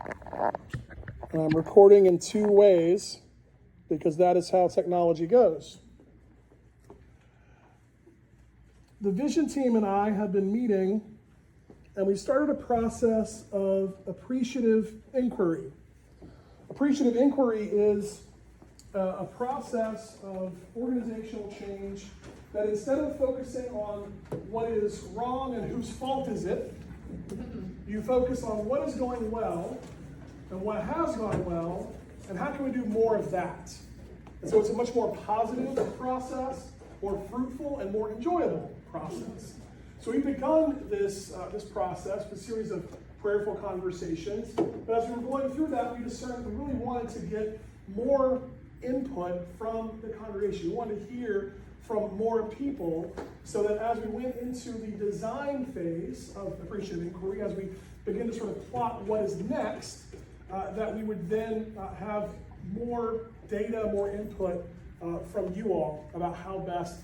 And I'm recording in two ways because that is how technology goes. The vision team and I have been meeting, and we started a process of appreciative inquiry. Appreciative inquiry is a process of organizational change that instead of focusing on what is wrong and whose fault is it, you focus on what is going well and what has gone well, and how can we do more of that? And so it's a much more positive process, more fruitful, and more enjoyable process. So we've begun this process with a series of prayerful conversations, but as we were going through that, we discerned we really wanted to get more input from the congregation. We wanted to hear from more people so that as we went into the design phase of appreciative inquiry, as we begin to sort of plot what is next, that we would then have more data, more input from you all about how best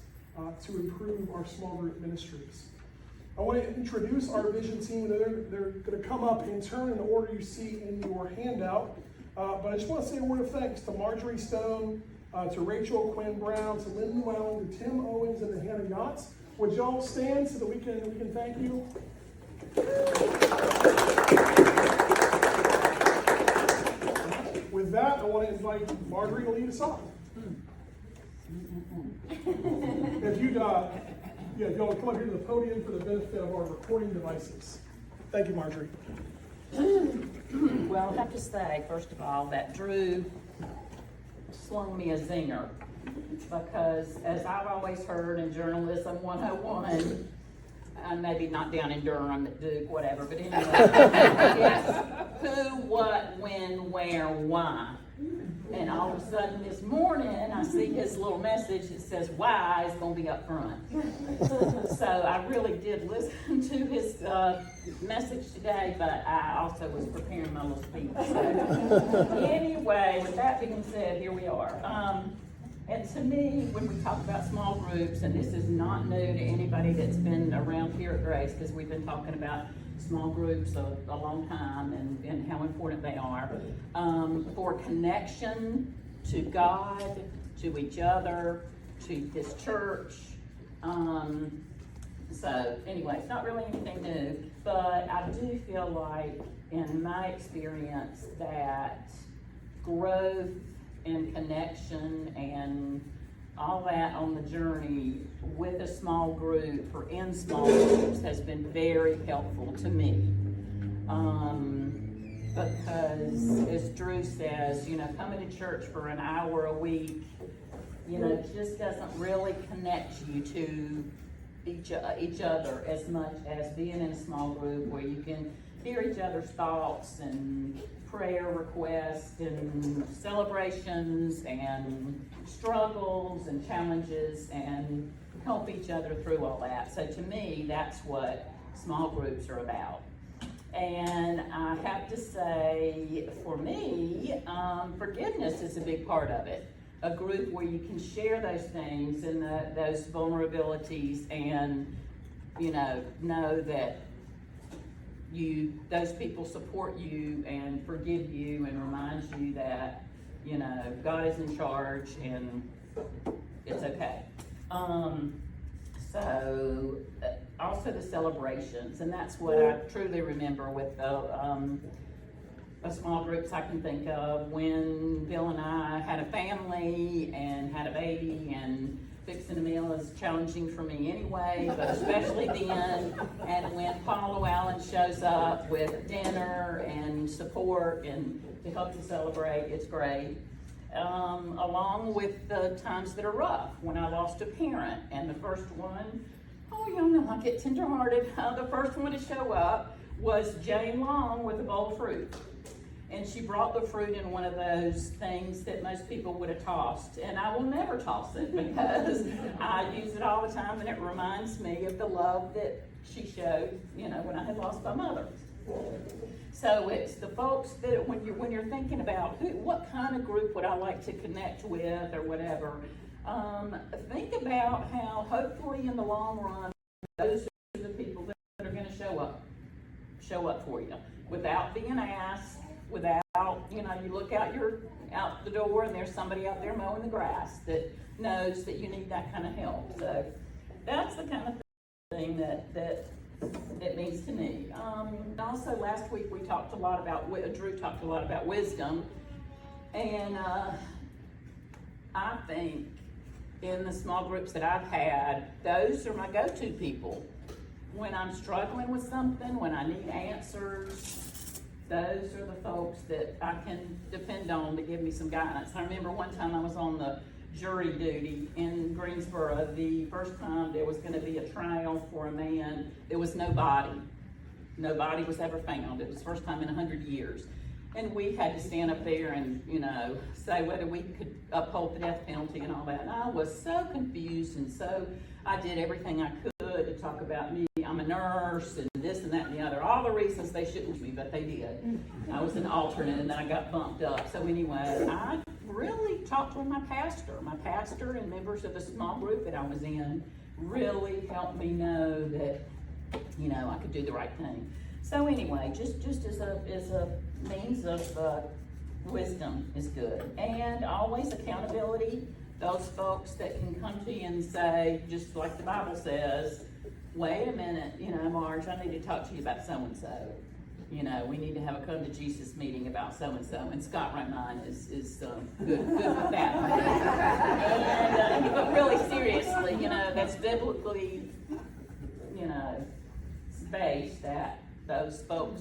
to improve our small group ministries. I want to introduce our vision team. They're going to come up in turn in the order you see in your handout. But I just want to say a word of thanks to Marjorie Stone, to Rachel Quinn Brown, to Lynn Llewellyn, to Tim Owens, and to Hannah Yachts. Would y'all stand so that we can thank you? With that, I want to invite Marjorie to lead us off. If you'd, if y'all would come up here to the podium for the benefit of our recording devices. Thank you, Marjorie. Well, I have to say, first of all, that Drew slung me a zinger, because as I've always heard in Journalism 101, maybe not down in Durham at Duke, whatever, but anyway, it's who, what, when, where, why. And all of a sudden this morning, I see his little message that says why is going to be up front. So I really did listen to his message today, but I also was preparing my little speech. So anyway, with that being said, here we are. And to me, when we talk about small groups, and this is not new to anybody that's been around here at Grace, because we've been talking about small groups a long time and how important they are for connection to God, to each other, to His church. So anyway, it's not really anything new, but I do feel like in my experience that growth and connection and all that on the journey with a small group or in small groups has been very helpful to me. Because as Drew says, coming to church for an hour a week, just doesn't really connect you to each other as much as being in a small group where you can hear each other's thoughts and prayer requests and celebrations and struggles and challenges and help each other through all that. So to me, that's what small groups are about. And I have to say, for me, forgiveness is a big part of it. A group where you can share those things and those vulnerabilities and, know that those people support you and forgive you and remind you that, God is in charge and it's okay. So also the celebrations, and that's what I truly remember with the small groups I can think of when Bill and I had a family and had a baby, and fixing a meal is challenging for me anyway, but especially then, and when Paul Llewellyn shows up with dinner and support and to help to celebrate, it's great. Along with the times that are rough, when I lost a parent, and the first one, y'all know I get tenderhearted. The first one to show up was Jane Long with a bowl of fruit. And she brought the fruit in one of those things that most people would have tossed. And I will never toss it because I use it all the time, and it reminds me of the love that she showed, when I had lost my mother. So it's the folks that when you're thinking about what kind of group would I like to connect with or whatever, think about how hopefully in the long run, those are the people that are going to show up for you without being asked. without, you look out the door and there's somebody out there mowing the grass that knows that you need that kind of help. So that's the kind of thing that it means to me. Also last week we talked a lot about, Drew talked a lot about wisdom, and I think in the small groups that I've had, those are my go-to people. When I'm struggling with something, when I need answers, those are the folks that I can depend on to give me some guidance. I remember one time I was on the jury duty in Greensboro. The first time there was gonna be a trial for a man, there was no body. No body was ever found. It was the first time in 100 years. And we had to stand up there and, say whether we could uphold the death penalty and all that. And I was so confused, and so I did everything I could to talk about me. I'm a nurse and this and that and the other. All the reasons they shouldn't be, but they did. I was an alternate and then I got bumped up. So anyway, I really talked with my pastor. My pastor and members of the small group that I was in really helped me know that, I could do the right thing. So anyway, just as a means of wisdom is good. And always accountability. Those folks that can come to you and say, just like the Bible says, wait a minute, Marge, I need to talk to you about so-and-so. We need to have a come to Jesus meeting about so-and-so. And Scott Romine is good with that. And, but really seriously, that's biblically, based, that those folks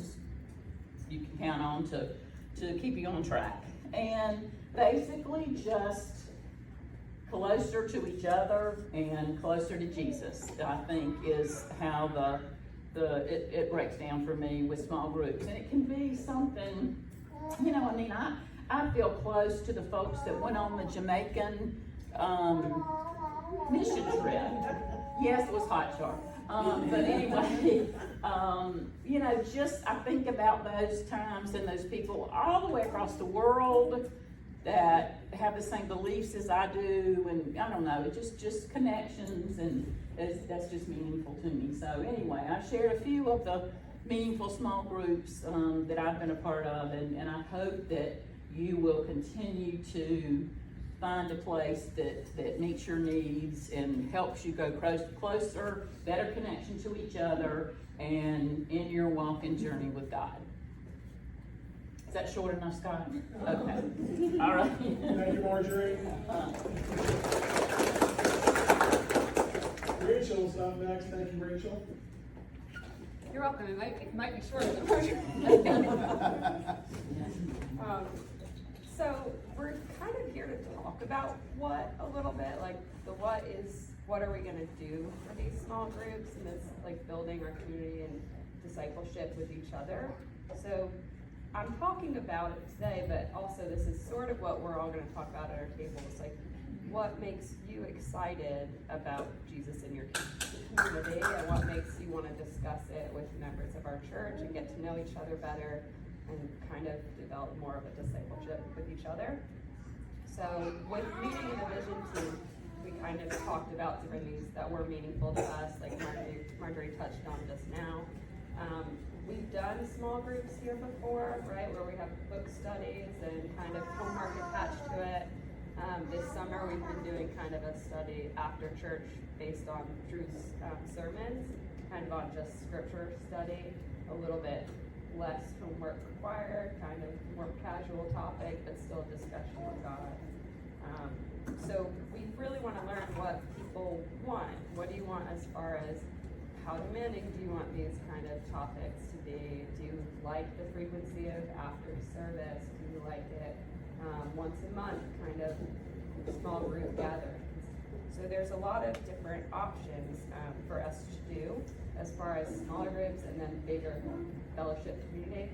you can count on to keep you on track. And basically just closer to each other and closer to Jesus, I think, is how it breaks down for me with small groups. And it can be something, I feel close to the folks that went on the Jamaican mission trip. Yes, it was hot, Char. But anyway, I think about those times and those people all the way across the world that have the same beliefs as I do, and I don't know, just connections, and that's just meaningful to me. So anyway, I shared a few of the meaningful small groups that I've been a part of, and I hope that you will continue to find a place that meets your needs and helps you go closer, better connection to each other, and in your walk and journey with God. Is that short enough, Scott? Okay. All right. Thank you, Marjorie. Rachel's up next. Thank you, Rachel. You're welcome. It might be shorter than Marjorie. So we're kind of here to talk about what a little bit, like the what are we going to do for these small groups and this building our community and discipleship with each other. So I'm talking about it today, but also this is sort of what we're all going to talk about at our table. It's what makes you excited about Jesus in your community, and what makes you want to discuss it with members of our church and get to know each other better and kind of develop more of a discipleship with each other. So with meeting in the vision team, we kind of talked about different things that were meaningful to us, like Marjorie touched on just now. We've done small groups here before, right, where we have book studies and kind of homework attached to it. This summer we've been doing kind of a study after church based on Drew's sermons, kind of on just scripture study, a little bit less homework required, kind of more casual topic, but still discussion with God. So we really want to learn what people want. What do you want as far as how demanding do you want these kind of topics to be? Do you like the frequency of after service? Do you like it once a month, kind of small group gatherings? So there's a lot of different options for us to do as far as smaller groups and then bigger fellowship community.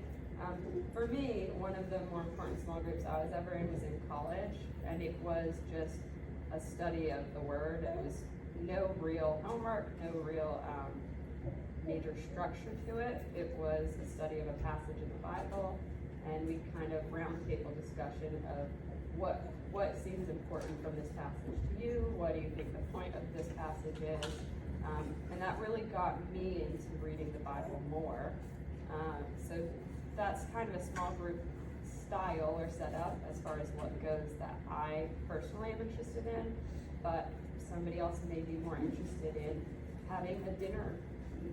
For me, one of the more important small groups I was ever in was in college, and it was just a study of the Word. It was no real homework, no real major structure to it. It was a study of a passage in the Bible, and we kind of roundtable discussion of what seems important from this passage to you. What do you think the point of this passage is? And that really got me into reading the Bible more. So that's kind of a small group style or setup as far as what goes that I personally am interested in, but somebody else may be more interested in having a dinner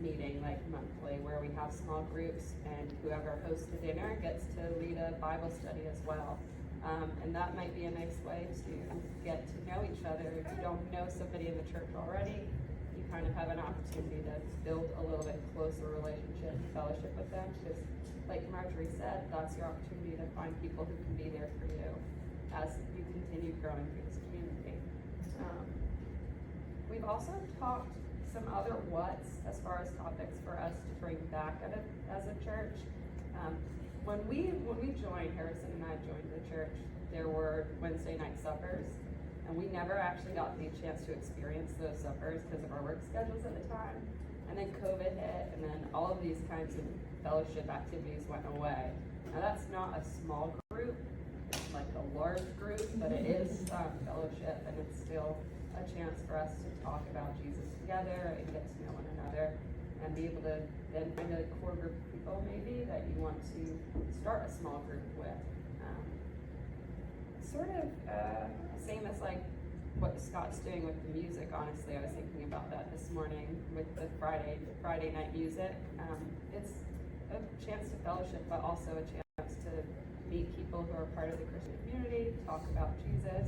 meeting like monthly where we have small groups and whoever hosts the dinner gets to lead a Bible study as well. And that might be a nice way to get to know each other. If you don't know somebody in the church already, you kind of have an opportunity to build a little bit closer relationship and fellowship with them, because like Marjorie said, that's your opportunity to find people who can be there for you as you continue growing through this community. We've also talked some other what's as far as topics for us to bring back as a church. When we joined, Harrison and I joined the church, there were Wednesday night suppers, and we never actually got the chance to experience those suppers because of our work schedules at the time. And then COVID hit, and then all of these kinds of fellowship activities went away. Now that's not a small group, it's like a large group, but it is fellowship, and it's still a chance for us to talk about Jesus together and get to know one another and be able to then find a core group of people maybe that you want to start a small group with. Sort of same as like what Scott's doing with the music, honestly. I was thinking about that this morning with the Friday night music. It's a chance to fellowship, but also a chance to meet people who are part of the Christian community, talk about Jesus.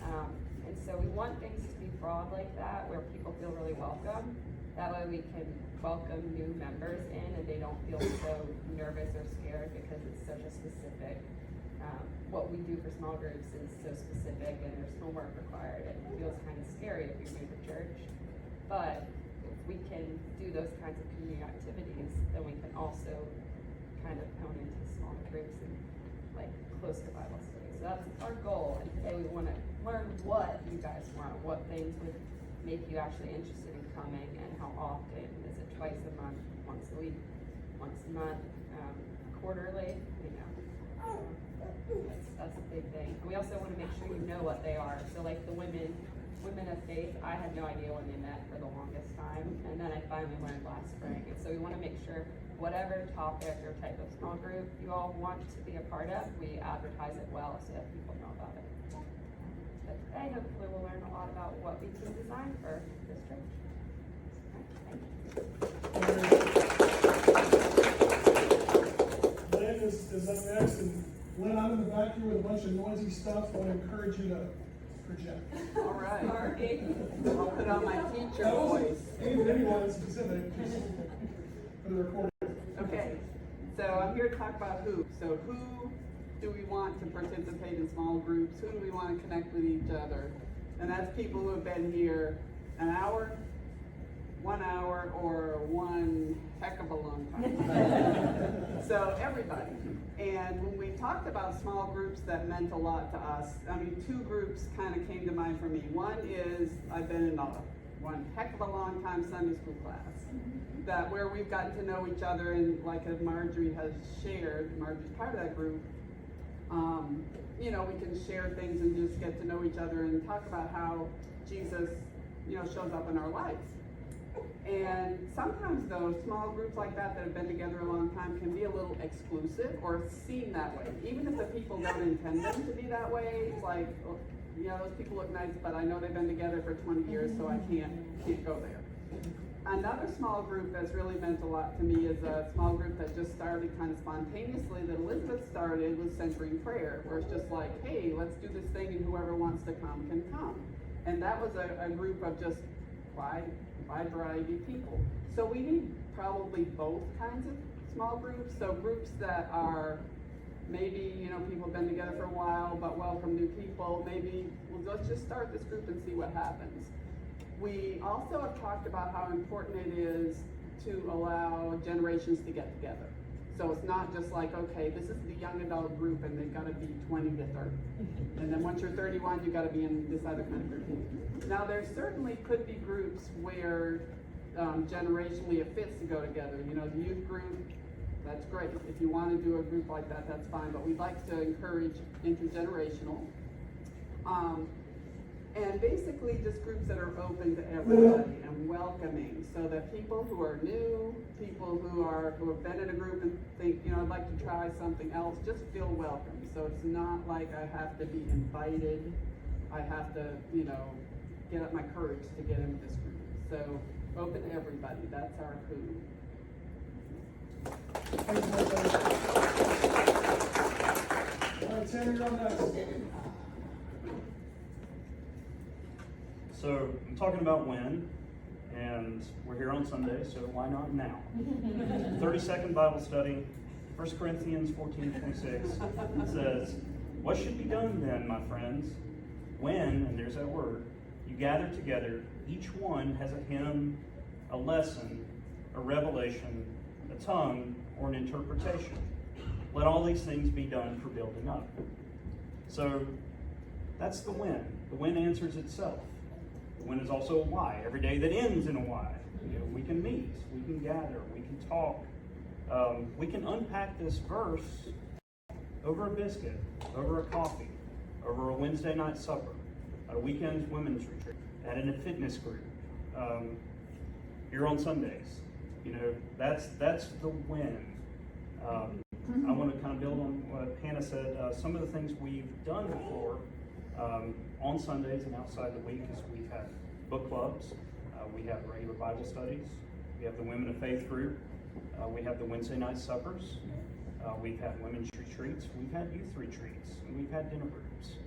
And so we want things to be broad like that, where people feel really welcome. That way we can welcome new members in and they don't feel so nervous or scared because it's such a specific, what we do for small groups is so specific and there's homework required and it feels kind of scary if you're new to church. But if we can do those kinds of community activities, then we can also kind of hone into small groups and like closer Bible studies. So that's our goal, and today we want to learn what you guys want, what things would make you actually interested in coming, and how often. Is it twice a month, once a week, once a month, quarterly? You know, that's a big thing. And we also want to make sure you know what they are. So like the women of faith, I had no idea when they met for the longest time, and then I finally learned last spring. And so we want to make sure whatever topic or type of small group you all want to be a part of, we advertise it well so that people know about it. But today, hopefully, we'll learn a lot about what we can design for this church. Lynn is up next, and Lynn, I'm in the back here with a bunch of noisy stuff. I want to encourage you to project. All right. Sorry. I'll put on my teacher That wasn't voice. aimed at anyone specific, just for the recording. Okay, so I'm here to talk about who. So who do we want to participate in small groups? Who do we want to connect with each other? And that's people who have been here an hour, 1 hour, or one heck of a long time. So everybody. And when we talked about small groups that meant a lot to us, I mean, two groups kind of came to mind for me. One is I've been in one heck of a long time Sunday school class, that where we've gotten to know each other, and like as Marjorie has shared, Marjorie's part of that group, you know, we can share things and just get to know each other and talk about how Jesus, you know, shows up in our lives. And sometimes though, small groups like that have been together a long time can be a little exclusive or seem that way. Even if the people don't intend them to be that way, it's like, oh, you know, those people look nice, but I know they've been together for 20 years, so I can't go there. Another small group that's really meant a lot to me is a small group that just started kind of spontaneously, that Elizabeth started, with Centering Prayer, where it's just like, hey, let's do this thing and whoever wants to come can come. And that was a group of just wide variety of people. So we need probably both kinds of small groups. So groups that are maybe, you know, people have been together for a while but welcome new people. Maybe, well, let's just start this group and see what happens. We also have talked about how important it is to allow generations to get together. So it's not just like, okay, this is the young adult group and they've got to be 20 to 30. And then once you're 31, you've got to be in this other kind of group. Now there certainly could be groups where generationally it fits to go together. You know, the youth group, that's great. If you want to do a group like that, that's fine. But we'd like to encourage intergenerational. And basically just groups that are open to everybody and welcoming, so that people who are new, people who have been in a group and think, you know, I'd like to try something else, just feel welcome. So it's not like I have to be invited, I have to, you know, get up my courage to get into this group. So open to everybody, that's our who. Thanks, Martha. All right, Sam, you're on next. So I'm talking about when, and we're here on Sunday, so why not now? 30-second Bible study, 1 Corinthians 14:26 says, "What should be done then, my friends, when," and there's that word, "you gather together, each one has a hymn, a lesson, a revelation, a tongue, or an interpretation. Let all these things be done for building up." So that's the when. The when answers itself. The when is also a why. Every day that ends in a why. You know, we can meet, we can gather, we can talk. We can unpack this verse over a biscuit, over a coffee, over a Wednesday night supper, at a weekend women's retreat, at a fitness group, here on Sundays. You know, that's the when. I want to kind of build on what Hannah said. Some of the things we've done before on Sundays and outside the week is we've had book clubs, we have regular Bible studies, we have the Women of Faith group, we have the Wednesday night suppers, we've had women's retreats, we've had youth retreats, and we've had dinner groups.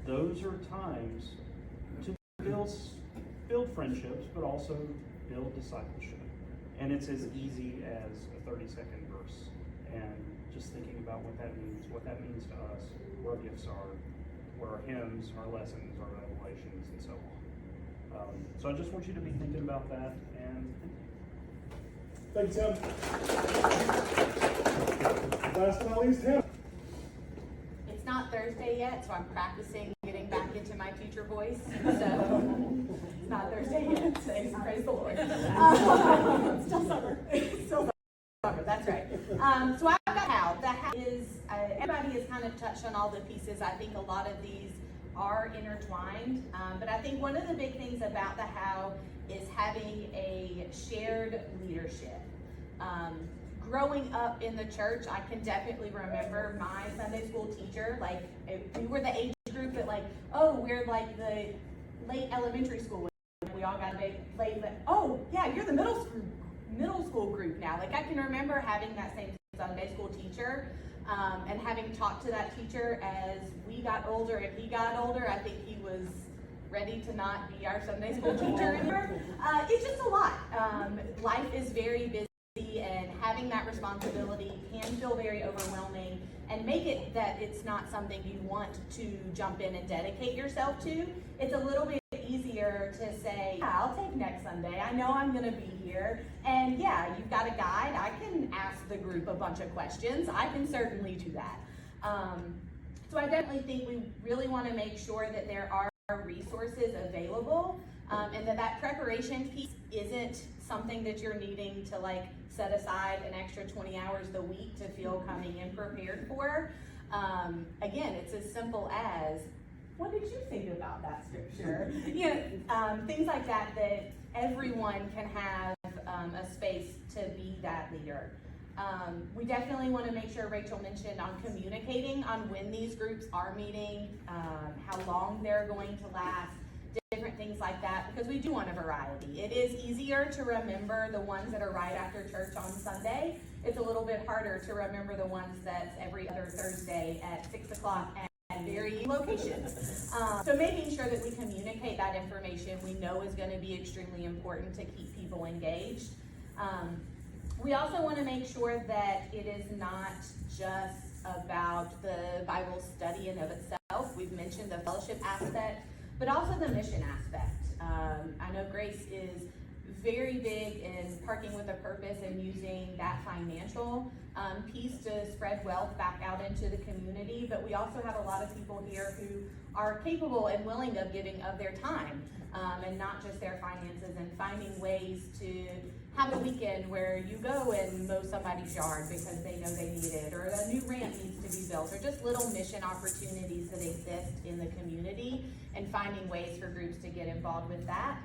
Those are times to build friendships, but also build discipleship. And it's as easy as a 30-second verse, and just thinking about what that means to us, what our gifts are, what our hymns, our lessons, our revelations, and so on. So I just want you to be thinking about that, and Thank you, Tim. Last but not least, Hannah. It's not Thursday yet, so I'm practicing getting back into my teacher voice. So it's not Thursday yet. So praise the Lord. It's still summer. It's still summer. That's right. So I've got how. The how is everybody has kind of touched on all the pieces. I think a lot of these are intertwined, but I think one of the big things about the how is having a shared leadership. Growing up in the church, I can definitely remember my Sunday school teacher, like we were the age group that like, oh, we're like the late elementary school. We all got late, but oh yeah, you're the middle school group now. Like I can remember having that same Sunday school teacher and having talked to that teacher as we got older and he got older. I think he was ready to not be our Sunday school teacher anymore. It's just a lot. Life is very busy, and having that responsibility can feel very overwhelming and make it that it's not something you want to jump in and dedicate yourself to. It's a little bit easier to say, yeah, I'll take next Sunday. I know I'm going to be here. And yeah, you've got a guide. I can ask the group a bunch of questions. I can certainly do that. So I definitely think we really want to make sure that there are resources available and that preparation piece isn't something that you're needing to like set aside an extra 20 hours a week to feel coming in prepared for. Again, it's as simple as, what did you think about that scripture? Things like that everyone can have a space to be that leader. We definitely want to make sure Rachel mentioned on communicating on when these groups are meeting, how long they're going to last, different things like that, because we do want a variety. It is easier to remember the ones that are right after church on Sunday. It's a little bit harder to remember the ones that's every other Thursday at 6 o'clock at varying locations. So making sure that we communicate that information we know is going to be extremely important to keep people engaged. We also want to make sure that it is not just about the Bible study in of itself. We've mentioned the fellowship aspect, but also the mission aspect. I know Grace is very big in parking with a purpose and using that financial piece to spread wealth back out into the community. But we also have a lot of people here who are capable and willing of giving of their time and not just their finances, and finding ways to have a weekend where you go and mow somebody's yard because they know they need it, or a new ramp needs to be built, or just little mission opportunities that exist in the community, and finding ways for groups to get involved with that.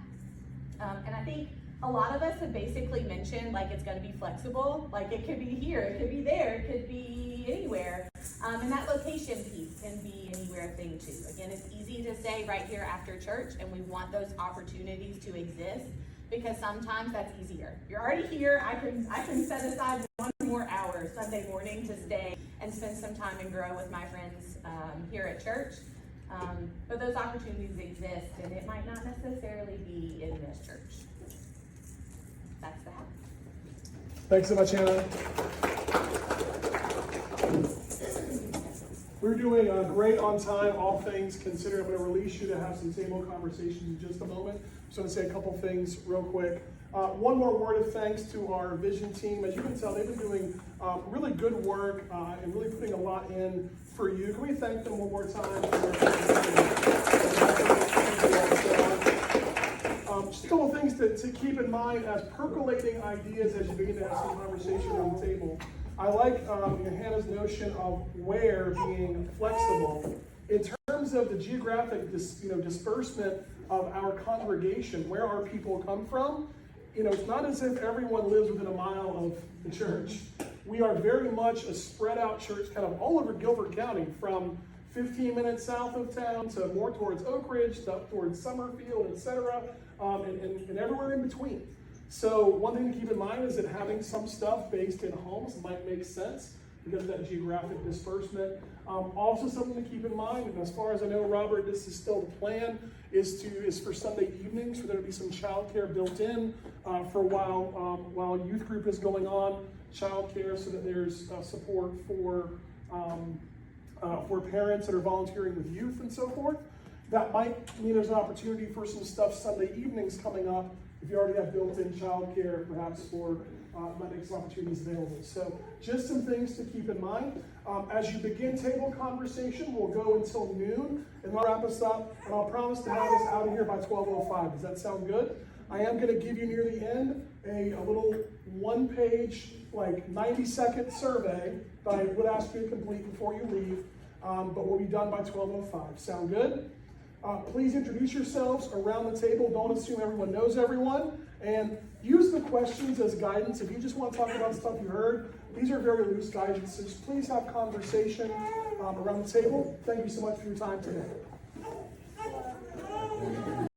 And I think a lot of us have basically mentioned like it's going to be flexible, like it could be here, it could be there, it could be anywhere. And that location piece can be anywhere thing too. Again, it's easy to say right here after church, and we want those opportunities to exist because sometimes that's easier. You're already here, I can set aside 1 more hour Sunday morning to stay and spend some time and grow with my friends here at church. But those opportunities exist, and it might not necessarily be in this church. That's that. Thanks so much, Hannah. We're doing great on time, all things considered. I'm going to release you to have some table conversations in just a moment. Just want to say a couple things real quick. One more word of thanks to our vision team. As you can tell, they've been doing really good work and really putting a lot in for you. Can we thank them one more time? Just a couple things to keep in mind as percolating ideas as you begin to have some conversation around the table. I like Hannah's notion of where being flexible. In terms of the geographic disbursement of our congregation, where our people come from, it's not as if everyone lives within a mile of the church. We are very much a spread out church kind of all over Guilford County, from 15 minutes south of town to more towards Oak Ridge, up towards Summerfield, etc., and everywhere in between. So one thing to keep in mind is that having some stuff based in homes might make sense because of that geographic disbursement. Also something to keep in mind, and as far as I know, Robert, this is still the plan, is for Sunday evenings for there to be some childcare built in for while youth group is going on, childcare, so that there's support for parents that are volunteering with youth and so forth. That might mean there's an opportunity for some stuff Sunday evenings coming up. If you already have built-in childcare, perhaps might make some opportunities available. So just some things to keep in mind. As you begin table conversation, we'll go until noon, and I'll wrap us up, and I'll promise to have us out of here by 12:05. Does that sound good? I am going to give you near the end a little one-page, 90-second survey that I would ask you to complete before you leave, but we'll be done by 12:05. Sound good? Please introduce yourselves around the table. Don't assume everyone knows everyone. And use the questions as guidance. If you just want to talk about stuff you heard, these are very loose guidances. Please have conversation around the table. Thank you so much for your time today.